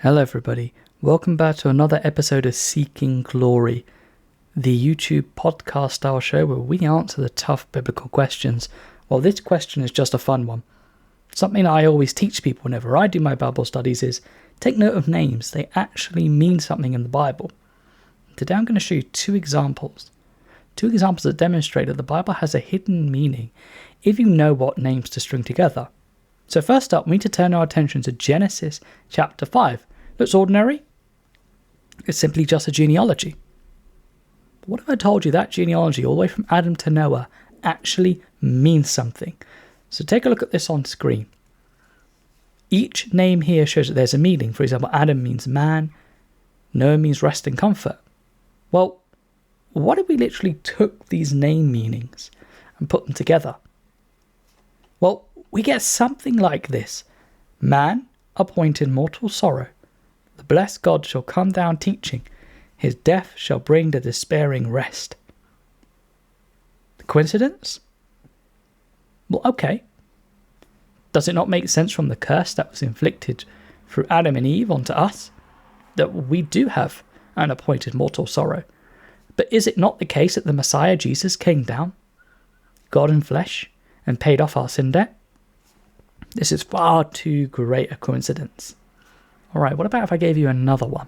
Hello everybody, welcome back to another episode of Seeking Glory, the YouTube podcast style show where we answer the tough biblical questions. Well, this question is just a fun one. Something I always teach people whenever I do my Bible studies is take note of names. They actually mean something in the Bible. Today I'm going to show you two examples that demonstrate that the Bible has a hidden meaning if you know what names to string together. So first up, we need to turn our attention to Genesis chapter 5. Looks ordinary. It's simply just a genealogy. But what if I told you that genealogy all the way from Adam to Noah actually means something? So take a look at this on screen. Each name here shows that there's a meaning. For example, Adam means man, Noah means rest and comfort. Well, what if we literally took these name meanings and put them together? Well, we get something like this. Man appointed mortal sorrow. The blessed God shall come down teaching. His death shall bring the despairing rest. Coincidence? Well, okay. Does it not make sense from the curse that was inflicted through Adam and Eve onto us that we do have an appointed mortal sorrow? But is it not the case that the Messiah Jesus came down, God in flesh, and paid off our sin debt? This is far too great a coincidence. Alright, what about if I gave you another one?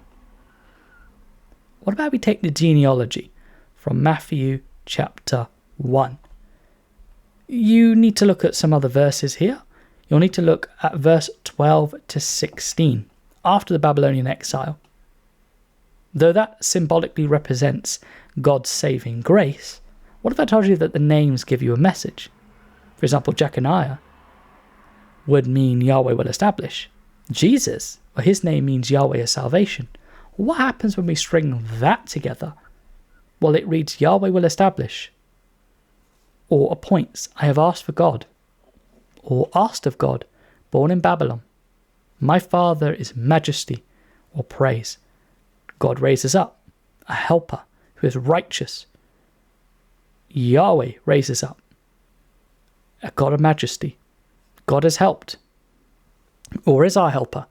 What about we take the genealogy from Matthew chapter 1? You need to look at some other verses here. You'll need to look at verse 12 to 16, after the Babylonian exile. Though that symbolically represents God's saving grace, what if I told you that the names give you a message? For example, Jeconiah would mean Yahweh will establish. Jesus, well, his name means Yahweh is salvation. What happens when we string that together? Well, it reads Yahweh will establish, or appoints, I have asked for God, or asked of God, born in Babylon. My Father is majesty, or praise. God raises up a helper who is righteous. Yahweh raises up a God of majesty. God has helped, or is our helper,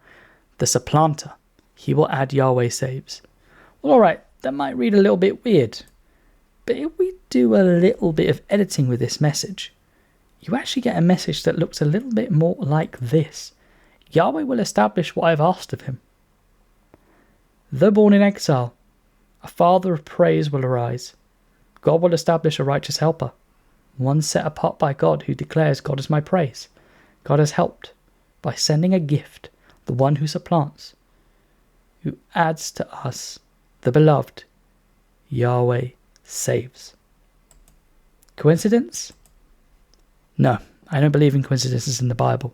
the supplanter. He will add Yahweh saves. Well, alright, that might read a little bit weird, but if we do a little bit of editing with this message, you actually get a message that looks a little bit more like this. Yahweh will establish what I've asked of him. Though born in exile, a father of praise will arise. God will establish a righteous helper, one set apart by God who declares God is my praise. God has helped by sending a gift, the one who supplants, who adds to us, the beloved. Yahweh saves. Coincidence? No, I don't believe in coincidences in the Bible.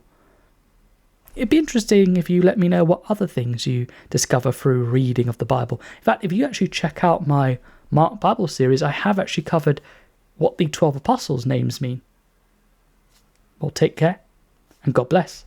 It'd be interesting if you let me know what other things you discover through reading of the Bible. In fact, if you actually check out my Mark Bible series, I have actually covered what the 12 apostles' names mean. Well, take care, and God bless.